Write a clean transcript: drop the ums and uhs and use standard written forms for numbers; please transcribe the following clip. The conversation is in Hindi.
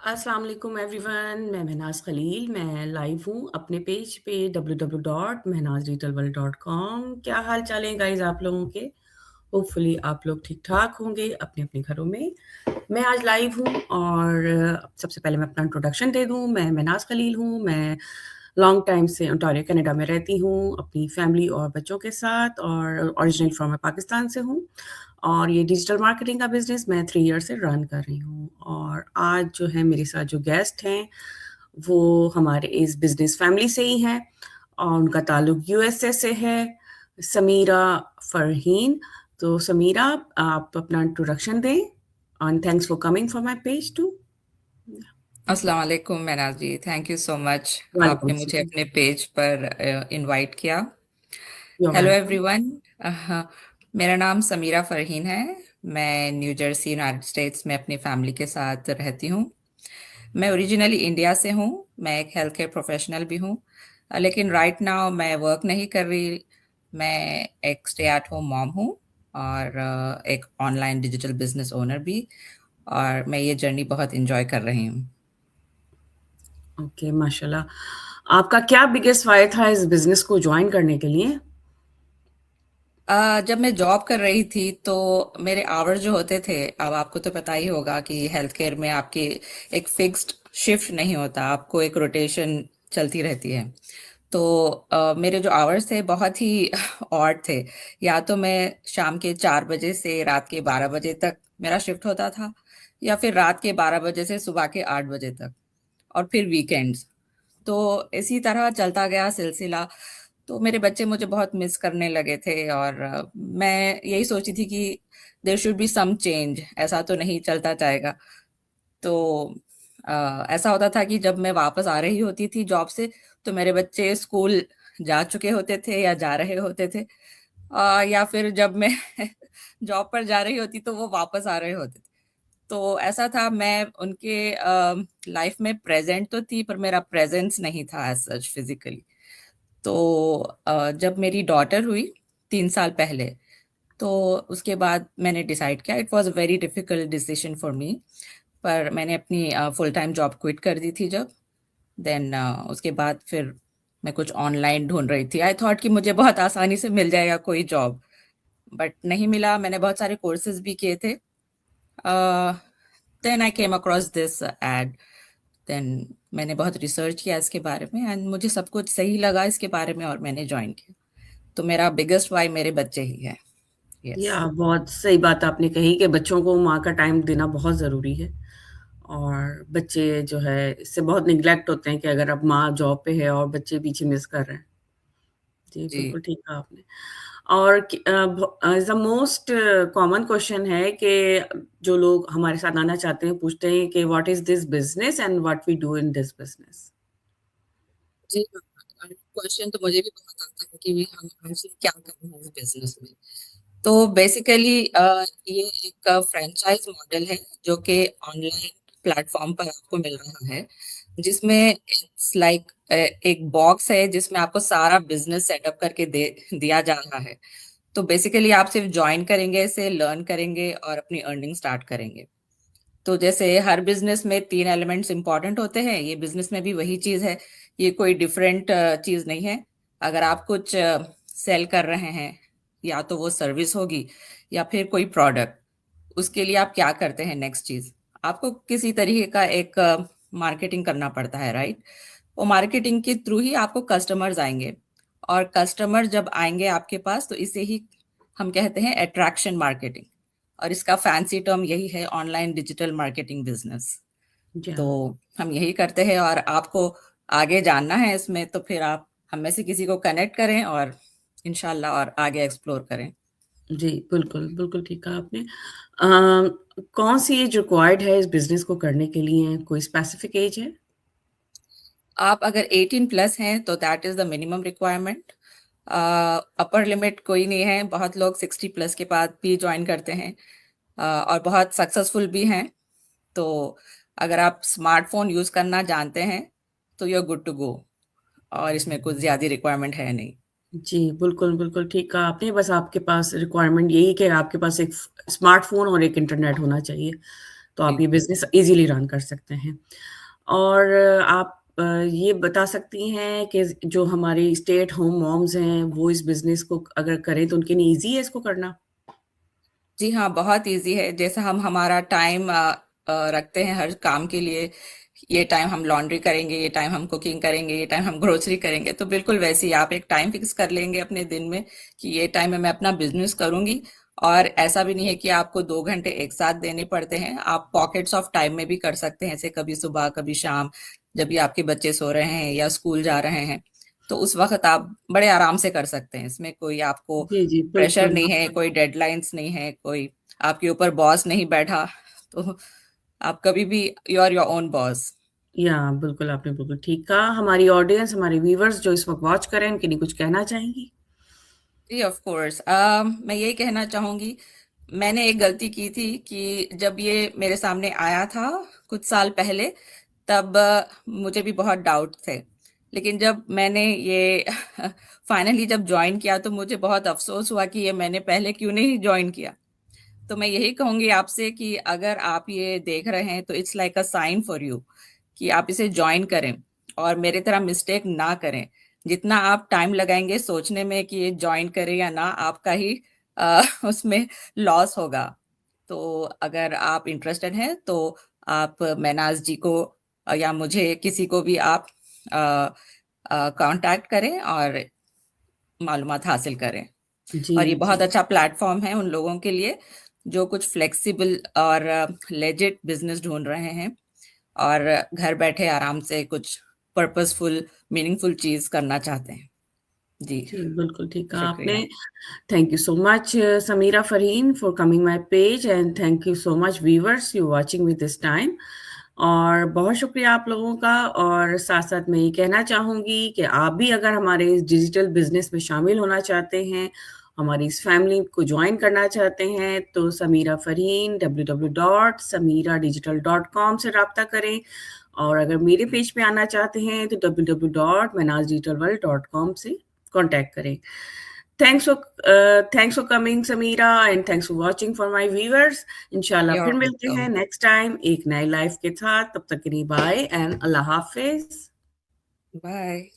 अस्सलाम वालेकुम एवरीवन। मैं महनाज खलील। मैं लाइव हूँ अपने पेज पे www.mehnazretailworld.com। क्या हाल चाल है गाइस आप लोगों के? होपफुली आप लोग ठीक ठाक होंगे अपने अपने घरों में। मैं आज लाइव हूँ और सबसे पहले मैं अपना इंट्रोडक्शन दे दूँ। मैं महनाज खलील हूँ। मैं लॉन्ग टाइम से ओंटारियो कनाडा में रहती हूँ अपनी फैमिली और बच्चों के साथ, और ओरिजिनल फ्रॉम मैं पाकिस्तान से हूँ। और ये डिजिटल मार्केटिंग का बिज़नेस मैं 3 ईयर से रन कर रही हूँ। और आज जो है मेरे साथ जो गेस्ट हैं, वो हमारे इस बिज़नेस फैमिली से ही हैं और उनका ताल्लुक यूएसए से है, समीरा फ़रहीन। तो समीरा, आप अपना इंट्रोडक्शन दें and thanks for coming for my page too. अस्सलाम वालेकुम Mainaz ji, thank you so much. Welcome आपने मुझे सर। अपने पेज पर इनवाइट किया। You are hello welcome. Everyone. मेरा नाम समीरा फरहीन है। मैं न्यू जर्सी यूनाइटेड स्टेट्स में अपनी फैमिली के साथ रहती हूँ। मैं ओरिजिनली इंडिया से हूँ। मैं एक हेल्थ केयर प्रोफेशनल भी हूँ, लेकिन राइट नाउ मैं वर्क नहीं कर रही। मैं एक स्टे एट होम मॉम हूँ और एक ऑनलाइन डिजिटल बिजनेस ओनर भी। और मैं ये जर्नी बहुत इंजॉय कर रही हूँ। ओके, माशाल्लाह। आपका क्या बिगेस्ट व्हाय था इस बिज़नेस को जॉइन करने के लिए? जब मैं जॉब कर रही थी तो मेरे आवर्स जो होते थे, अब आपको तो पता ही होगा कि हेल्थ केयर में आपकी एक फिक्स्ड शिफ्ट नहीं होता, आपको एक रोटेशन चलती रहती है। तो मेरे जो आवर्स थे बहुत ही ऑड थे। या तो मैं शाम के 4 बजे से रात के 12 बजे तक मेरा शिफ्ट होता था, या फिर रात के 12 बजे से सुबह के 8 बजे तक, और फिर वीकेंड्स। तो इसी तरह चलता गया सिलसिला। तो मेरे बच्चे मुझे बहुत मिस करने लगे थे और मैं यही सोची थी कि there should be some change, ऐसा तो नहीं चलता जाएगा। तो ऐसा होता था कि जब मैं वापस आ रही होती थी जॉब से, तो मेरे बच्चे स्कूल जा चुके होते थे या जा रहे होते थे। या फिर जब मैं जॉब पर जा रही होती तो वो वापस आ रहे होते थे। तो ऐसा था, मैं उनके लाइफ में प्रेजेंट तो थी, पर मेरा प्रेजेंस नहीं था एज सच फिजिकली। तो जब मेरी डॉटर हुई 3 साल पहले, तो उसके बाद मैंने डिसाइड किया, it was a very difficult decision for me, पर मैंने अपनी फुल टाइम जॉब क्विट कर दी थी जब। देन उसके बाद फिर मैं कुछ ऑनलाइन ढूंढ रही थी। आई थॉट कि मुझे बहुत आसानी से मिल जाएगा कोई जॉब, बट नहीं मिला। मैंने बहुत सारे कोर्सेज भी किए थे। Then I came across this ad. Then मैंने बहुत रिसर्च किया इसके बारे में एंड मुझे सब कुछ सही लगा इसके बारे में और मैंने ज्वाइन किया। तो मेरा बिगेस्ट वाई मेरे बच्चे ही है। यस। या बहुत सही बात आपने कही कि बच्चों को माँ का टाइम देना बहुत ज़रूरी है। और बच्चे जो है इससे बहुत निग्लेक्ट होते हैं कि अगर अब माँ जॉब पे है और बच्चे पीछे मिस कर रहे हैं। जी, जी बिल्कुल ठीक कहा आपने। और द मोस्ट कॉमन क्वेश्चन है कि जो लोग हमारे साथ आना चाहते हैं पूछते हैं कि what is this business and what we do in this business? जी। क्वेश्चन तो मुझे भी बहुत आता है कि हम एक्चुअली क्या कर रहे हैं इस बिजनेस में। तो बेसिकली ये एक फ्रेंचाइज मॉडल है जो कि ऑनलाइन प्लेटफॉर्म पर आपको मिल रहा है, जिसमें इट्स लाइक एक बॉक्स है जिसमें आपको सारा बिजनेस सेटअप करके दे दिया जा रहा है। तो बेसिकली आप सिर्फ ज्वाइन करेंगे, इसे लर्न करेंगे और अपनी अर्निंग स्टार्ट करेंगे। तो जैसे हर बिजनेस में 3 एलिमेंट्स इंपॉर्टेंट होते हैं, ये बिजनेस में भी वही चीज है। ये कोई डिफरेंट चीज नहीं है। अगर आप कुछ सेल कर रहे हैं, या तो वो सर्विस होगी या फिर कोई प्रोडक्ट, उसके लिए आप क्या करते हैं? नेक्स्ट चीज, आपको किसी तरीके का एक मार्केटिंग करना पड़ता है, राइट? वो मार्केटिंग के थ्रू ही आपको कस्टमर्स आएंगे, और कस्टमर जब आएंगे आपके पास तो इसे ही हम कहते हैं अट्रैक्शन मार्केटिंग। और इसका फैंसी टर्म यही है, ऑनलाइन डिजिटल मार्केटिंग बिजनेस। जी तो हाँ। हम यही करते हैं, और आपको आगे जानना है इसमें तो फिर आप हम में से किसी को कनेक्ट करें और इंशाल्लाह और आगे एक्सप्लोर करें। जी, बिल्कुल, बिल्कुल ठीक कहा आपने। कौन-सी एज रिक्वायर्ड है इस बिज़नेस को करने के लिए? कोई स्पेसिफिक एज है? आप अगर 18 प्लस हैं तो that is the minimum requirement. Upper limit कोई नहीं है, बहुत लोग 60 प्लस के बाद भी ज्वाइन करते हैं, और बहुत सक्सेसफुल भी हैं। तो अगर आप स्मार्टफोन यूज करना जानते हैं तो you are good to go, और इसमें कुछ ज्यादा रिक्वायरमेंट है नहीं। जी, बिल्कुल, बिल्कुल ठीक कहा आपने। बस आपके पास रिक्वायरमेंट यही कि आपके पास एक फ स्मार्टफ़ोन और एक इंटरनेट होना चाहिए। तो आप ये बिल्कुल। बिज़नेस ईज़िली रन कर सकते हैं। और आप ये बता सकती हैं कि जो हमारी स्टे एट होम मॉम्स हैं, वो इस बिज़नेस को अगर करें तो उनके लिए ईज़ी है इसको करना? जी हाँ, बहुत इजी है। जैसे हम हमारा टाइम रखते हैं हर काम के लिए, ये टाइम हम लॉन्ड्री करेंगे, ये टाइम हम कुकिंग करेंगे, ये टाइम हम ग्रोसरी करेंगे, तो बिल्कुल वैसे ही आप एक टाइम फिक्स कर लेंगे अपने दिन में कि ये टाइम में मैं अपना बिजनेस करूंगी। और ऐसा भी नहीं है कि आपको 2 घंटे एक साथ देने पड़ते हैं, आप पॉकेट्स ऑफ टाइम में भी कर सकते हैं, ऐसे कभी सुबह कभी शाम, जब भी आपके बच्चे सो रहे हैं या स्कूल जा रहे हैं, तो उस वक्त आप बड़े आराम से कर सकते हैं। इसमें कोई आपको जी, जी, प्रेशर बिल्कुल। नहीं है, कोई डेडलाइंस नहीं है, कोई आपके ऊपर बॉस नहीं बैठा। तो आप कभी भी you are your own boss. या बिल्कुल, आपने बिल्कुल ठीक कहा। हमारी ऑडियंस, हमारे व्यूअर्स जो इस वक़्त वॉच कर रहे हैं, उनके लिए कुछ कहना चाहेंगी? जी ऑफ कोर्स, मैं यही कहना चाहूंगी, मैंने एक गलती की थी कि जब ये मेरे सामने आया था कुछ साल पहले, तब मुझे भी बहुत डाउट थे। लेकिन जब मैंने ये फाइनली जब ज्वाइन किया तो मुझे बहुत अफसोस हुआ कि ये मैंने पहले क्यों नहीं ज्वाइन किया। तो मैं यही कहूंगी आपसे कि अगर आप ये देख रहे हैं तो it's like a sign for you कि आप इसे ज्वाइन करें और मेरे तरह मिस्टेक ना करें। जितना आप टाइम लगाएंगे सोचने में कि ये ज्वाइन करें या ना, आपका ही उसमें लॉस होगा। तो अगर आप इंटरेस्टेड हैं तो आप मैनाज जी को या मुझे किसी को भी आप कांटेक्ट करें और मालूमात हासिल करें। जी, और ये जी। बहुत अच्छा प्लेटफॉर्म है उन लोगों के लिए जो कुछ फ्लेक्सिबल और लेजिट बिजनेस ढूंढ रहे हैं और घर बैठे आराम से कुछ पर्पसफुल मीनिंगफुल चीज करना चाहते हैं। जी, जी, बिल्कुल ठीक कहा आपने। शुक्रिया। Thank you so much, Samira Farheen, for coming my page, and thank you so much, viewers, you watching me this time. और बहुत शुक्रिया आप लोगों का। और साथ-साथ मैं ये कहना चाहूँगी कि आप भी अगर हमारे इस डिजिटल बिज़नेस में शामिल होना चाहते हैं, हमारी इस फैमिली को जॉइन करना चाहते हैं, तो समीरा फ़रहीन www.samiradigital.com से राब्ता करें। और अगर मेरे पेज पे आना चाहते हैं, तो www.manazdigitalworld.com से कॉन्टैक्ट करें। Thanks for coming Sameera, and thanks for watching for my viewers. इंशाल्लाह यू आर फिर मिलते हैं वेलकम। नेक्स्ट टाइम एक नए लाइफ के साथ। तब तक के लिए बाय एंड अल्लाह हाफ़िज़। बाय।